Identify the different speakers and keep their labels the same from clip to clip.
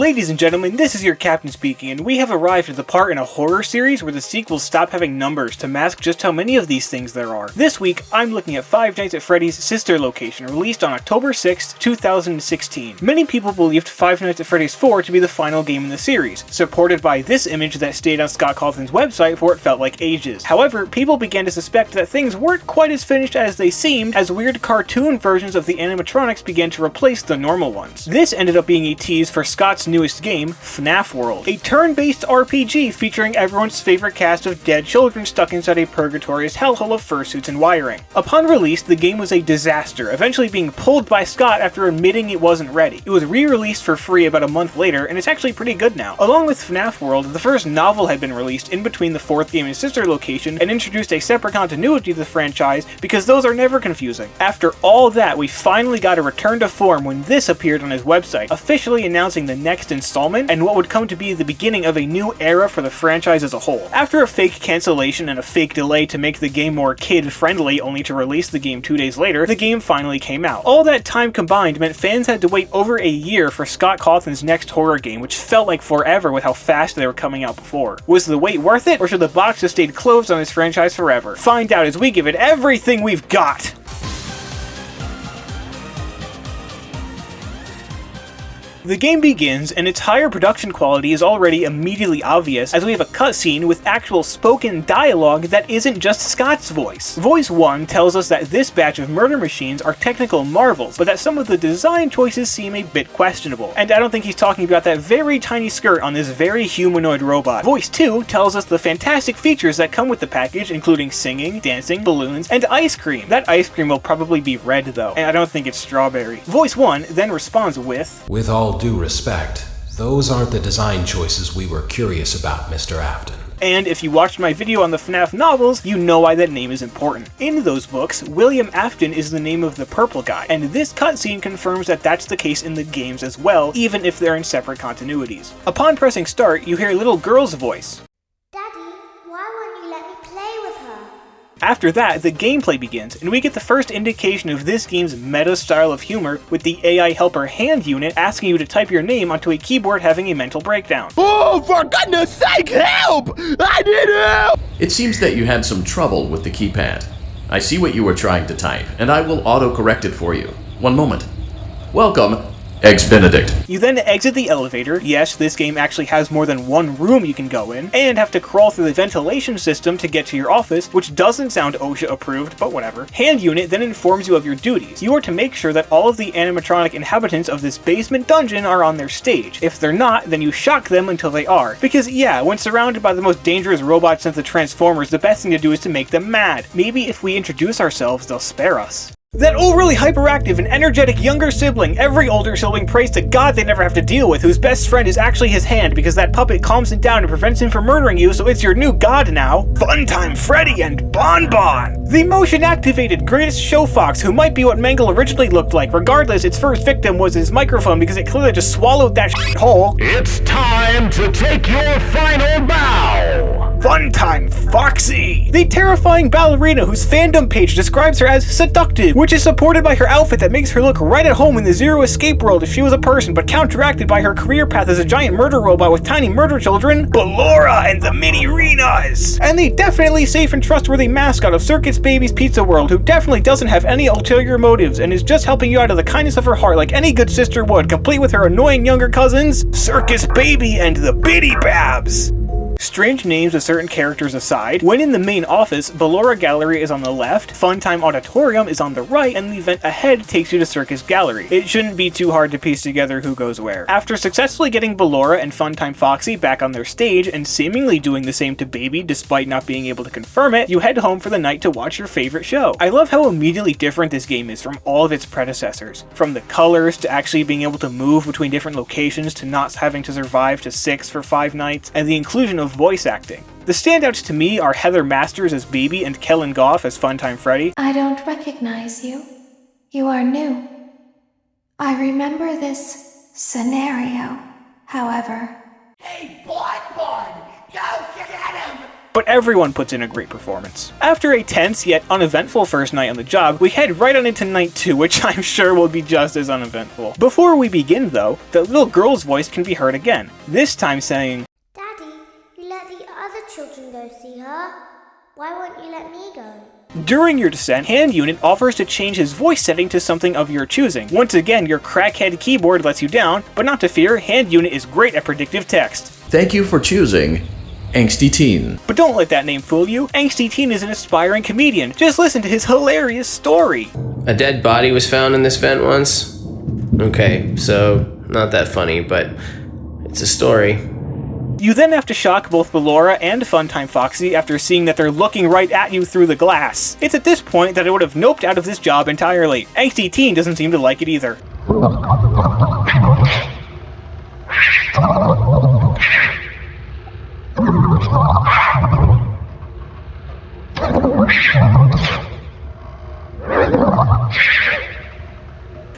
Speaker 1: Ladies and gentlemen, this is your captain speaking, and we have arrived at the part in a horror series where the sequels stop having numbers to mask just how many of these things there are. This week, I'm looking at Five Nights at Freddy's sister location, released on October 6th, 2016. Many people believed Five Nights at Freddy's 4 to be the final game in the series, supported by this image that stayed on Scott Cawthon's website for what felt like ages. However, people began to suspect that things weren't quite as finished as they seemed, as weird cartoon versions of the animatronics began to replace the normal ones. This ended up being a tease for Scott's newest game, FNAF World, a turn-based RPG featuring everyone's favorite cast of dead children stuck inside a purgatorious hellhole of fursuits and wiring. Upon release, the game was a disaster, eventually being pulled by Scott after admitting it wasn't ready. It was re-released for free about a month later, and it's actually pretty good now. Along with FNAF World, the first novel had been released in between the fourth game and sister location, and introduced a separate continuity to the franchise because those are never confusing. After all that, we finally got a return to form when this appeared on his website, officially announcing the next installment and what would come to be the beginning of a new era for the franchise as a whole. After a fake cancellation and a fake delay to make the game more kid-friendly only to release the game 2 days later, the game finally came out. All that time combined meant fans had to wait over a year for Scott Cawthon's next horror game, which felt like forever with how fast they were coming out before. Was the wait worth it, or should the box have stayed closed on this franchise forever? Find out as we give it everything we've got! The game begins, and its higher production quality is already immediately obvious as we have a cutscene with actual spoken dialogue that isn't just Scott's voice. Voice 1 tells us that this batch of murder machines are technical marvels, but that some of the design choices seem a bit questionable. And I don't think he's talking about that very tiny skirt on this very humanoid robot. Voice 2 tells us the fantastic features that come with the package, including singing, dancing, balloons, and ice cream. That ice cream will probably be red though, and I don't think it's strawberry. Voice 1 then responds with
Speaker 2: all due respect, those aren't the design choices we were curious about, Mr. Afton.
Speaker 1: And if you watched my video on the FNAF novels, you know why that name is important. In those books, William Afton is the name of the purple guy, and this cutscene confirms that that's the case in the games as well, even if they're in separate continuities. Upon pressing start, you hear a little girl's voice.
Speaker 3: Daddy, why won't you let me play with her?
Speaker 1: After that, the gameplay begins, and we get the first indication of this game's meta style of humor with the AI helper hand unit asking you to type your name onto a keyboard having a mental breakdown.
Speaker 4: Oh, for goodness sake, help! I need help!
Speaker 5: It seems that you had some trouble with the keypad. I see what you were trying to type, and I will auto-correct it for you. One moment. Welcome, Eggs Benedict.
Speaker 1: You then exit the elevator, yes, this game actually has more than one room you can go in, and have to crawl through the ventilation system to get to your office, which doesn't sound OSHA approved, but whatever. Hand unit then informs you of your duties. You are to make sure that all of the animatronic inhabitants of this basement dungeon are on their stage. If they're not, then you shock them until they are. Because yeah, when surrounded by the most dangerous robots since the Transformers, the best thing to do is to make them mad. Maybe if we introduce ourselves, they'll spare us. That overly hyperactive and energetic younger sibling every older sibling prays to God they never have to deal with, whose best friend is actually his hand because that puppet calms him down and prevents him from murdering you, so it's your new god now. Funtime Freddy and Bon Bon! The motion-activated greatest show fox who might be what Mangle originally looked like. Regardless, its first victim was his microphone because it clearly just swallowed that whole.
Speaker 4: It's time to take your final bow!
Speaker 1: Funtime Foxy! The terrifying ballerina whose fandom page describes her as seductive, which is supported by her outfit that makes her look right at home in the Zero Escape world if she was a person, but counteracted by her career path as a giant murder robot with tiny murder children, Ballora and the Mini-Renas! And the definitely safe and trustworthy mascot of Circus Baby's Pizza World, who definitely doesn't have any ulterior motives and is just helping you out of the kindness of her heart like any good sister would, complete with her annoying younger cousins, Circus Baby and the Bitty Babs! Strange names of certain characters aside, when in the main office, Ballora Gallery is on the left, Funtime Auditorium is on the right, and the event ahead takes you to Circus Gallery. It shouldn't be too hard to piece together who goes where. After successfully getting Ballora and Funtime Foxy back on their stage, and seemingly doing the same to Baby despite not being able to confirm it, you head home for the night to watch your favorite show. I love how immediately different this game is from all of its predecessors. From the colors, to actually being able to move between different locations, to not having to survive to 6 for 5 nights, and the inclusion of voice acting. The standouts to me are Heather Masters as Baby and Kellen Goff as Funtime Freddy.
Speaker 6: I don't recognize you. You are new. I remember this scenario, however.
Speaker 4: Hey, Bon Bon! Go get him!
Speaker 1: but everyone puts in a great performance. After a tense yet uneventful first night on the job, we head right on into night 2, which I'm sure will be just as uneventful. Before we begin though, the little girl's voice can be heard again, this time saying,
Speaker 3: Daddy, you let the other children go see her. Why won't you let me go?
Speaker 1: During your descent, Hand Unit offers to change his voice setting to something of your choosing. Once again, your crackhead keyboard lets you down, but not to fear, Hand Unit is great at predictive text.
Speaker 5: Thank you for choosing Angsty Teen.
Speaker 1: But don't let that name fool you. Angsty Teen is an aspiring comedian. Just listen to his hilarious story.
Speaker 7: A dead body was found in this vent once? Okay, so not that funny, but it's a story.
Speaker 1: You then have to shock both Ballora and Funtime Foxy after seeing that they're looking right at you through the glass. It's at this point that I would have noped out of this job entirely. Angsty Teen doesn't seem to like it either.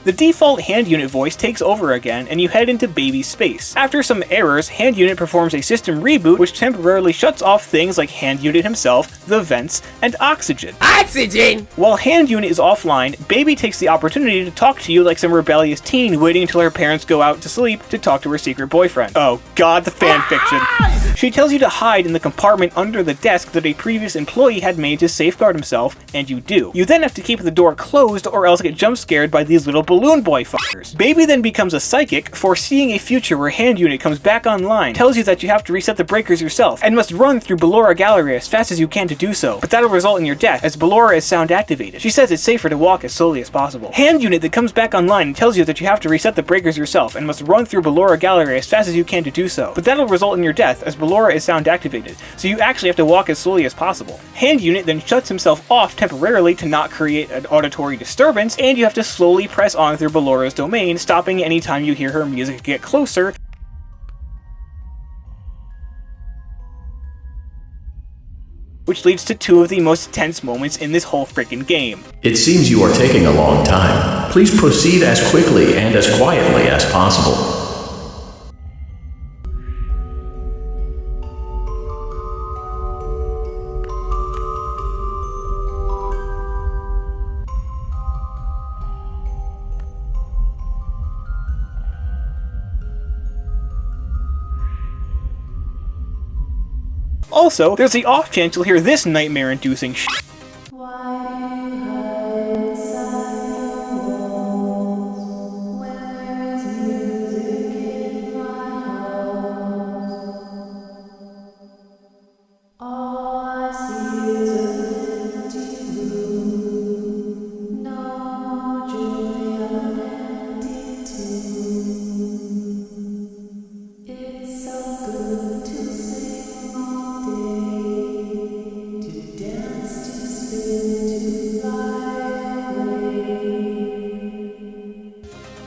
Speaker 1: The default Hand Unit voice takes over again, and you head into Baby's space. After some errors, Hand Unit performs a system reboot which temporarily shuts off things like Hand Unit himself, the vents, and oxygen.
Speaker 8: Oxygen!
Speaker 1: While Hand Unit is offline, Baby takes the opportunity to talk to you like some rebellious teen waiting until her parents go out to sleep to talk to her secret boyfriend. Oh god, the fanfiction. She tells you to hide in the compartment under the desk that a previous employee had made to safeguard himself, and you do. You then have to keep the door closed or else get jump scared by these little balloon boy fuckers. Baby then becomes a psychic, foreseeing a future where Hand Unit comes back online, tells you that you have to reset the breakers yourself, and must run through Ballora Gallery as fast as you can to do so, but that'll result in your death, as Ballora is sound activated. She says it's safer to walk as slowly as possible. Hand Unit then comes back online and tells you that you have to reset the breakers yourself, and must run through Ballora Gallery as fast as you can to do so, but that'll result in your death, as Ballora is sound activated, so you actually have to walk as slowly as possible. Hand Unit then shuts himself off temporarily to not create an auditory disturbance, and you have to slowly press on through Ballora's domain, stopping anytime you hear her music get closer, which leads to two of the most tense moments in this whole freaking game.
Speaker 5: It seems you are taking a long time. Please proceed as quickly and as quietly as possible.
Speaker 1: Also, there's the off chance you'll hear this nightmare-inducing shit.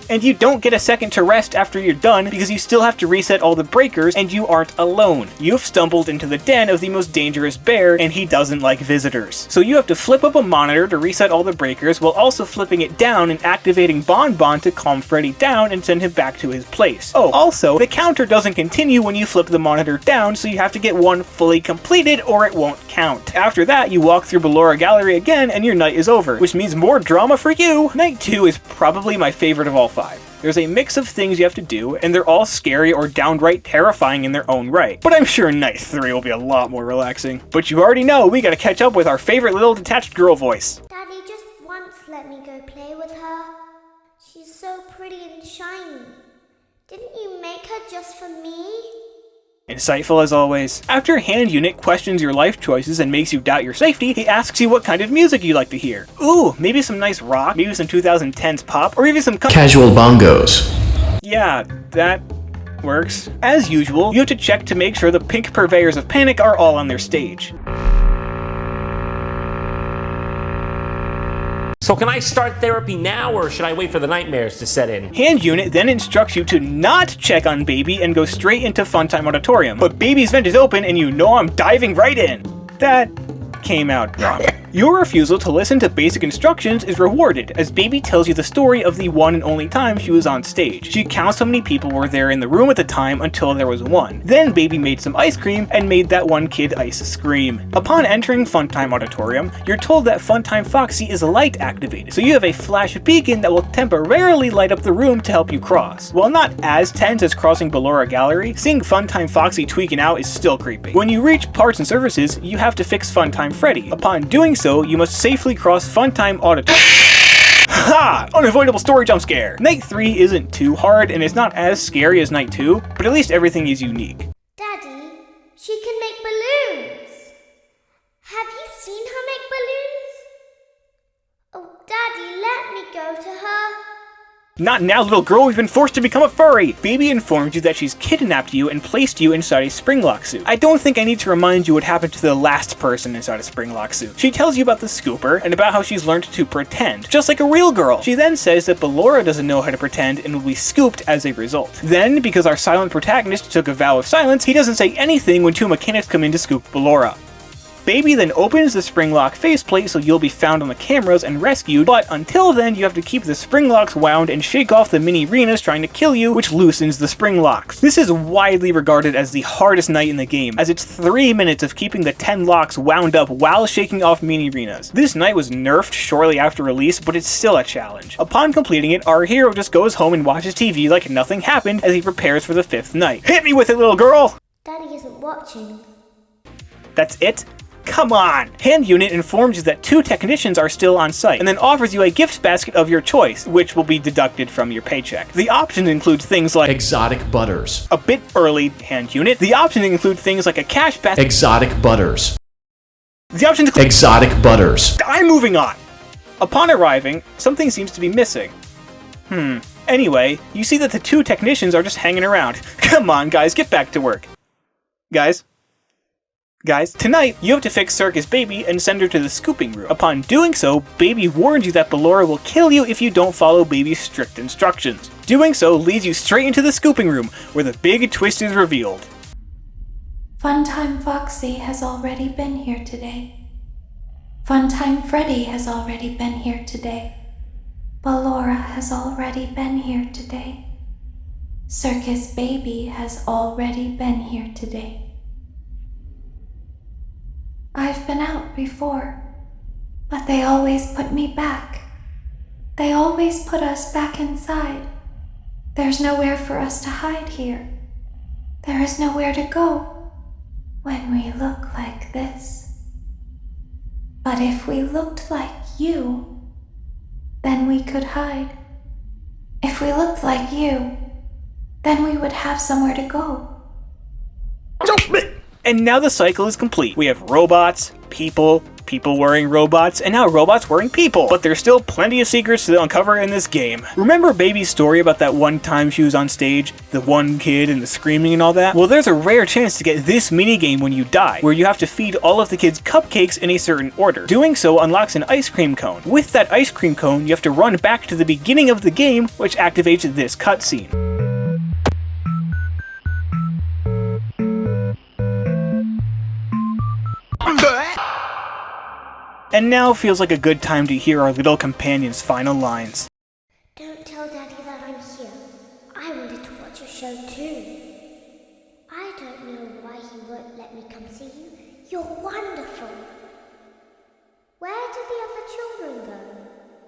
Speaker 1: And you don't get a second to rest after you're done because you still have to reset all the breakers and you aren't alone. You've stumbled into the den of the most dangerous bear and he doesn't like visitors. So you have to flip up a monitor to reset all the breakers while also flipping it down and activating Bonbon to calm Freddy down and send him back to his place. Oh, also, the counter doesn't continue when you flip the monitor down, so you have to get one fully completed or it won't count. After that, you walk through Ballora Gallery again and your night is over, which means more drama for you! Night 2 is probably my favorite of all 5. There's a mix of things you have to do, and they're all scary or downright terrifying in their own right. But I'm sure Night 3 will be a lot more relaxing. But you already know we gotta catch up with our favorite little detached girl voice.
Speaker 3: Daddy, just once let me go play with her. She's so pretty and shiny. Didn't you make her just for me?
Speaker 1: Insightful as always. After Hand Unit questions your life choices and makes you doubt your safety, he asks you what kind of music you like to hear. Ooh, maybe some nice rock, maybe some 2010s pop, or even some
Speaker 5: Casual bongos.
Speaker 1: Yeah, that works. As usual, you have to check to make sure the pink purveyors of panic are all on their stage.
Speaker 8: So can I start therapy now, or should I wait for the nightmares to set in?
Speaker 1: Hand Unit then instructs you to not check on Baby and go straight into Funtime Auditorium. But Baby's vent is open and you know I'm diving right in. That came out wrong. Your refusal to listen to basic instructions is rewarded, as Baby tells you the story of the one and only time she was on stage. She counts how many people were there in the room at the time until there was one. Then Baby made some ice cream and made that one kid ice scream. Upon entering Funtime Auditorium, you're told that Funtime Foxy is light activated, so you have a flash beacon that will temporarily light up the room to help you cross. While not as tense as crossing Ballora Gallery, seeing Funtime Foxy tweaking out is still creepy. When you reach Parts and Services, you have to fix Funtime Freddy. Upon doing so, you must safely cross Funtime Auditorium. Ha! Unavoidable story jump scare! Night 3 isn't too hard, and it's not as scary as Night 2, but at least everything is unique.
Speaker 3: Daddy, she can make balloons. Have you seen her make balloons? Oh, Daddy, let me go to her.
Speaker 1: Not now, little girl, we've been forced to become a furry! Baby informs you that she's kidnapped you and placed you inside a Springlock suit. I don't think I need to remind you what happened to the last person inside a Springlock suit. She tells you about the scooper and about how she's learned to pretend, just like a real girl. She then says that Ballora doesn't know how to pretend and will be scooped as a result. Then, because our silent protagonist took a vow of silence, he doesn't say anything when two mechanics come in to scoop Ballora. Baby then opens the Springlock faceplate so you'll be found on the cameras and rescued, but until then you have to keep the Springlocks wound and shake off the mini-renas trying to kill you, which loosens the Springlocks. This is widely regarded as the hardest night in the game, as it's 3 minutes of keeping the 10 locks wound up while shaking off mini-renas. This night was nerfed shortly after release, but it's still a challenge. Upon completing it, our hero just goes home and watches TV like nothing happened as he prepares for the 5th night. Hit me with it, little girl!
Speaker 3: Daddy isn't watching.
Speaker 1: That's it? Come on! Hand Unit informs you that 2 technicians are still on site, and then offers you a gift basket of your choice, which will be deducted from your paycheck. The options include things like
Speaker 5: Exotic butters.
Speaker 1: a bit early, Hand Unit. The options include things like a cash basket.
Speaker 5: Exotic butters.
Speaker 1: The options include
Speaker 5: Exotic butters.
Speaker 1: I'm moving on! Upon arriving, something seems to be missing. Anyway, you see that the 2 technicians are just hanging around. Come on, guys, get back to work. Guys, tonight, you have to fix Circus Baby and send her to the scooping room. Upon doing so, Baby warns you that Ballora will kill you if you don't follow Baby's strict instructions. Doing so leads you straight into the scooping room, where the big twist is revealed.
Speaker 6: Funtime Foxy has already been here today. Funtime Freddy has already been here today. Ballora has already been here today. Circus Baby has already been here today. I've been out before, but they always put me back. They always put us back inside. There's nowhere for us to hide here. There is nowhere to go when we look like this. But if we looked like you, then we could hide. If we looked like you, then we would have somewhere to go.
Speaker 1: And now the cycle is complete. We have robots, people wearing robots, and now robots wearing people. But there's still plenty of secrets to uncover in this game. Remember Baby's story about that one time she was on stage? The one kid and the screaming and all that? Well, there's a rare chance to get this minigame when you die, where you have to feed all of the kids cupcakes in a certain order. Doing so unlocks an ice cream cone. With that ice cream cone, you have to run back to the beginning of the game, which activates this cutscene. And now feels like a good time to hear our little companion's final lines.
Speaker 3: Don't tell Daddy that I'm here. I wanted to watch your show too. I don't know why he won't let me come see you. You're wonderful. Where did the other children go?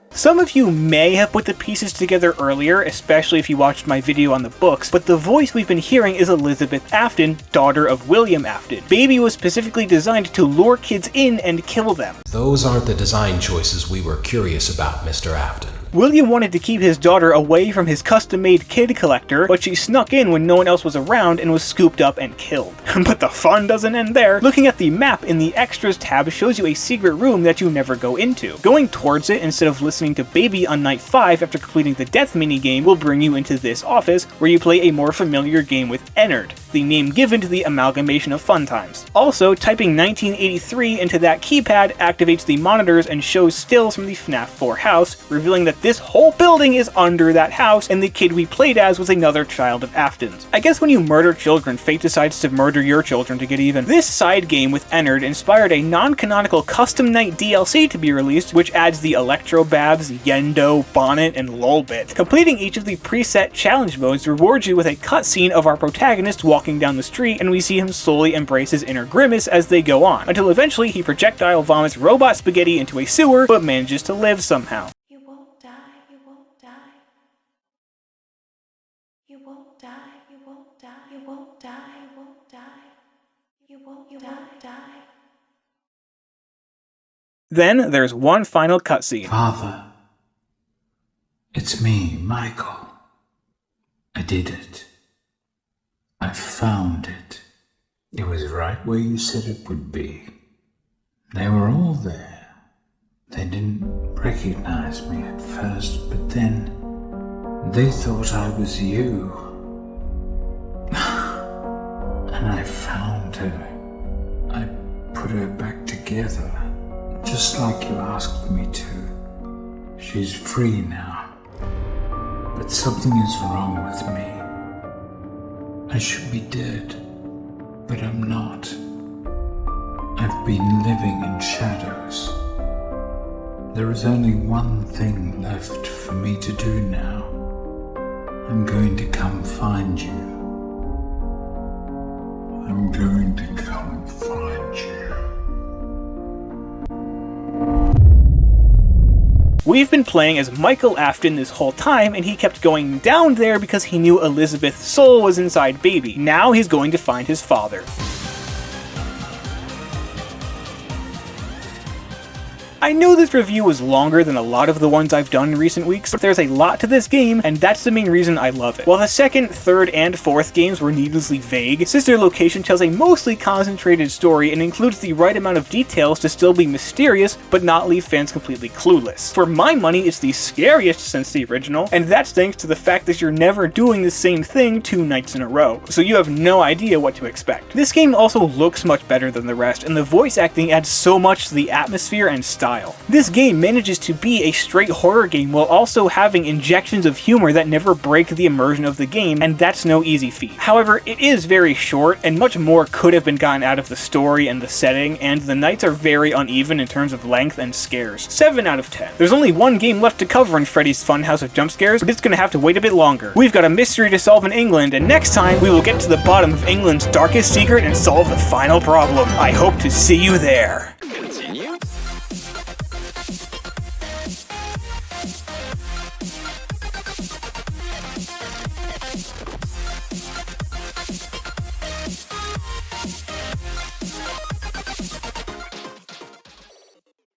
Speaker 1: Some of you may have put the pieces together earlier, especially if you watched my video on the books, but the voice we've been hearing is Elizabeth Afton, daughter of William Afton. Baby was specifically designed to lure kids in and kill them.
Speaker 2: Those aren't the design choices we were curious about, Mr. Afton.
Speaker 1: William wanted to keep his daughter away from his custom-made kid collector, but she snuck in when no one else was around and was scooped up and killed. But the fun doesn't end there. Looking at the map in the Extras tab shows you a secret room that you never go into. Going towards it instead of listening to Baby on night 5 after completing the death minigame will bring you into this office, where you play a more familiar game with Ennard. the name given to the amalgamation of fun times. Also, typing 1983 into that keypad activates the monitors and shows stills from the FNAF 4 house, revealing that this whole building is under that house and the kid we played as was another child of Afton's. I guess when you murder children, fate decides to murder your children to get even. This side game with Ennard inspired a non-canonical custom night DLC to be released, which adds the Electrobabs, Yendo, Bonnet, and Lolbit. Completing each of the preset challenge modes rewards you with a cutscene of our protagonist walking down the street, and we see him slowly embrace his inner grimace as they go on, until eventually he projectile vomits robot spaghetti into a sewer, but manages to live somehow.
Speaker 6: You won't die, you won't die. You won't die, you won't die, you won't die, you won't die. You won't die.
Speaker 1: Then there's one final cutscene.
Speaker 9: Father, it's me, Michael. I did it. I found it. It was right where you said it would be. They were all there. They didn't recognize me at first, but then they thought I was you. And I found her. I put her back together, just like you asked me to. She's free now. But something is wrong with me. I should be dead, but I'm not. I've been living in shadows. There is only one thing left for me to do now. I'm going to come find you. I'm going to come find you.
Speaker 1: We've been playing as Michael Afton this whole time, and he kept going down there because he knew Elizabeth's soul was inside Baby. Now he's going to find his father. I know this review was longer than a lot of the ones I've done in recent weeks, but there's a lot to this game, and that's the main reason I love it. While the second, third, and fourth games were needlessly vague, Sister Location tells a mostly concentrated story and includes the right amount of details to still be mysterious, but not leave fans completely clueless. For my money, it's the scariest since the original, and that's thanks to the fact that you're never doing the same thing 2 nights in a row, so you have no idea what to expect. This game also looks much better than the rest, and the voice acting adds so much to the atmosphere and style. This game manages to be a straight horror game while also having injections of humor that never break the immersion of the game, and that's no easy feat. However, it is very short, and much more could have been gotten out of the story and the setting, and the nights are very uneven in terms of length and scares. 7 out of 10. There's only one game left to cover in Freddy's Funhouse of Jump Scares, but it's gonna have to wait a bit longer. We've got a mystery to solve in England, and next time we will get to the bottom of England's darkest secret and solve the final problem. I hope to see you there.